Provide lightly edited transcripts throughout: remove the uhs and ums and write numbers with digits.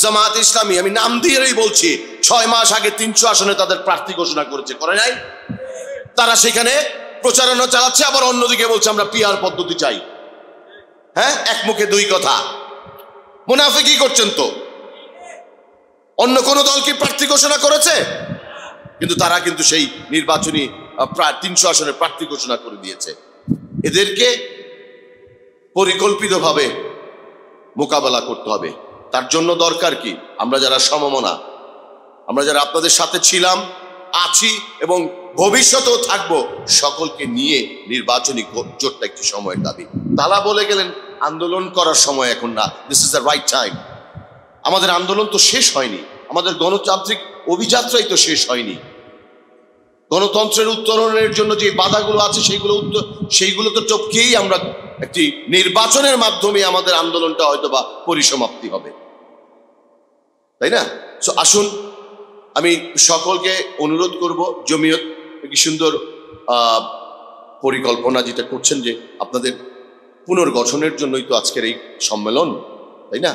জামাত ইসলামী, আমি নাম দিয়েই বলছি, 6 মাস আগে 300 আসনে তাদের প্রার্থী ঘোষণা করেছে, করে নাই? তারা সেখানে প্রচারণা চালাচ্ছে, আবার অন্যদিকে বলছে আমরা পিআর পদ্ধতি চাই। হ্যাঁ, এক মুখে দুই কথা। মুনাফিকি করছেন তো। অন্য কোন দল কি প্রার্থী ঘোষণা করেছে? কিন্তু তারা কিন্তু সেই নির্বাচনী প্রায় 300 আসনের প্রার্থী ঘোষণা করে দিয়েছে। এদেরকে পরিকল্পিতভাবে মোকাবেলা করতে হবে। তার জন্য দরকার কি, আমরা যারা সমমনা, আমরা যারা আপনাদের সাথে ছিলাম, আছি এবং ভবিষ্যতেও থাকবো, সকলকে নিয়ে নির্বাচনী জোটটা একটি সময়ের দাবি। তালা বলে গেলেন আন্দোলন করার সময় এখন না, this is the right time. আমাদের আন্দোলন তো শেষ হয়নি, আমাদের গণতান্ত্রিক অভিযাত্রাই তো শেষ হয়নি। গণতন্ত্রের উত্তরণের জন্য যে বাধাগুলো আছে সেইগুলো তো টপকেই আমরা একটি নির্বাচনের মাধ্যমে আমাদের আন্দোলনটা হয়তো বা পরিসমাপ্তি হবে, তাই না? সো আসুন, আমি সকলকে অনুরোধ করব, জমিয়ত কি সুন্দর পরিকল্পনা যেটা করছেন, যে আপনাদের পুনর্গঠনের জন্যই তো আজকের এই সম্মেলন, তাই না?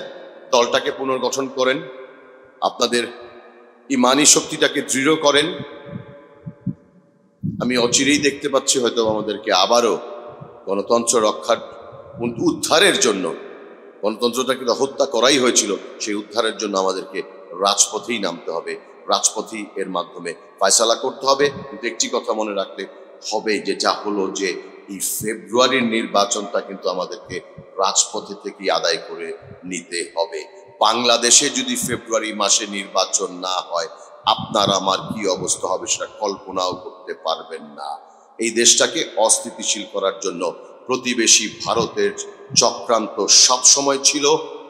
দলটাকে পুনর্গঠন করেন, আপনাদের ইমানি শক্তিটাকে দৃঢ় করেন। আমি অচিরেই দেখতে পাচ্ছি হয়তো আমাদেরকে আবারও গণতন্ত্র রক্ষার উদ্ধারের জন্য, গণতন্ত্রটাকে হত্যা করাই হয়েছিল, সেই উদ্ধারের জন্য আমাদেরকে রাজপথেই নামতে হবে, রাজপথই এর মাধ্যমে ফয়সালা করতে হবে। কিন্তু একটি কথা মনে রাখতে হবে, যে যা হলো যে এই ফেব্রুয়ারির নির্বাচনটা কিন্তু আমাদেরকে রাজপথে থেকে আদায় করে নিতে হবে। বাংলাদেশে যদি ফেব্রুয়ারি মাসে নির্বাচন না হয়, আপনার আমার কি অবস্থা হবে সেটা কল্পনাও করতে পারবেন না। এই দেশটাকে অস্থিতিশীল করার জন্য প্রতিবেশী ভারতের চক্রান্ত সব সময় ছিল,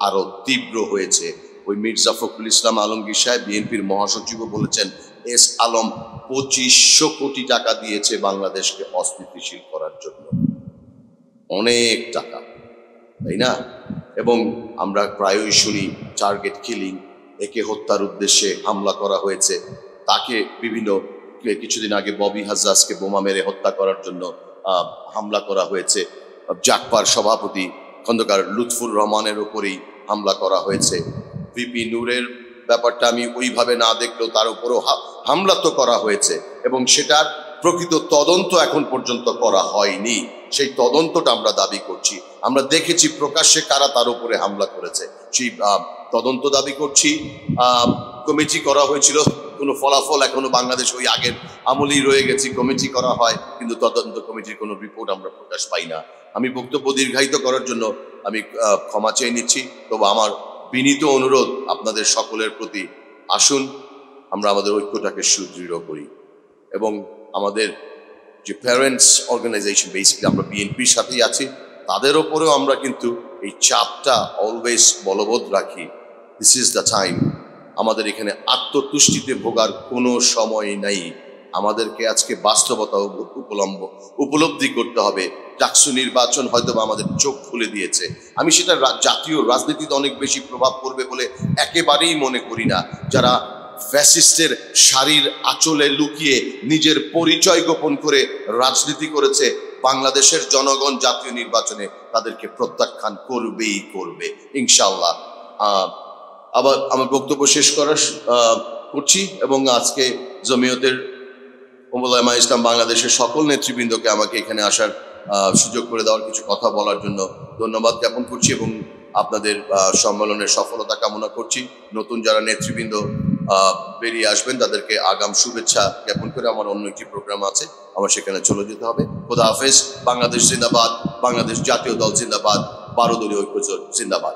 আরো তীব্র হয়েছে। ওই মির্জা ফখরুল ইসলাম আলমগীর সাহেব, বিএনপির মহাসচিবও বলেছেন, এস আলম 2500 কোটি টাকা দিয়েছে বাংলাদেশকে অস্থিতিশীল করার জন্য। অনেক টাকা, তাই না? এবং আমরা প্রায়ই শুনি টার্গেট কিলিং, একে হত্যার উদ্দেশ্যে হামলা করা হয়েছে, তাকে বিভিন্ন, কিছুদিন আগে ববি হাজ্জাজকে বোমা মেরে হত্যা করার জন্য হামলা করা হয়েছে, জাকপার সভাপতি খন্দকার লুৎফুর রহমানের উপরেই হামলা করা হয়েছে। ভিপি নূরের ব্যাপারটা আমি ওইভাবে না দেখলেও তার উপরও হামলা তো করা হয়েছে, এবং সেটার প্রকৃত তদন্ত এখন পর্যন্ত করা হয়নি। সেই তদন্তটা আমরা দাবি করছি। আমরা দেখেছি প্রকাশ্যে কারা তার উপরে হামলা করেছে, সেই তদন্ত দাবি করছি। কমিটি করা হয়েছিল, কোনো ফলাফল এখনো বাংলাদেশ ওই আগের আমলেই রয়ে গেছে। কমিটি করা হয়, কিন্তু তদন্ত কমিটির কোনো রিপোর্ট আমরা প্রকাশ পাই না। আমি বক্তব্য দীর্ঘায়িত করার জন্য আমি ক্ষমা চেয়ে নিচ্ছি। তবে আমার বিনীত অনুরোধ আপনাদের সকলের প্রতি, আসুন আমরা আমাদের ঐক্যটাকে সুদৃঢ় করি, এবং আমাদের যে প্যারেন্টস অর্গানাইজেশন, বেসিক্যালি আমরা বিএনপির সাথেই আছি, তাদের ওপরেও আমরা কিন্তু এই চাপটা অলওয়েজ বলবৎ রাখি। This is the time. আমাদের এখানে আত্মতুষ্টিতে ভোগার কোনো সময় নাই। আমাদেরকে আজকে বাস্তবতা উপলব্ধি করতে হবে। ডাকসু নির্বাচন হয়তো আমাদের চোখ খুলে দিয়েছে। আমি সেটা জাতীয় রাজনীতিতে অনেক বেশি প্রভাব পড়বে বলে একেবারেই মনে করি না। যারা ফ্যাসিস্টের শাড়ির আঁচলে লুকিয়ে নিজের পরিচয় গোপন করে রাজনীতি করেছে, বাংলাদেশের জনগণ জাতীয় নির্বাচনে তাদেরকে প্রত্যাখ্যান করবেই করবে ইনশাআল্লাহ। আবার আমার বক্তব্য শেষ করছি, এবং আজকে জমিয়তের উলামা ইসলাম বাংলাদেশের সকল নেতৃবৃন্দকে আমাকে এখানে আসার সুযোগ করে দেওয়ার, কিছু কথা বলার জন্য ধন্যবাদ জ্ঞাপন করছি, এবং আপনাদের সম্মেলনের সফলতা কামনা করছি। নতুন যারা নেতৃবৃন্দ বেরিয়ে আসবেন তাদেরকে আগাম শুভেচ্ছা জ্ঞাপন করে আমার অন্য একটি প্রোগ্রাম আছে, আমার সেখানে চলে যেতে হবে। খোদা হাফেজ। বাংলাদেশ জিন্দাবাদ, বাংলাদেশ জাতীয় দল জিন্দাবাদ, 12 দলীয় ঐক্য জিন্দাবাদ।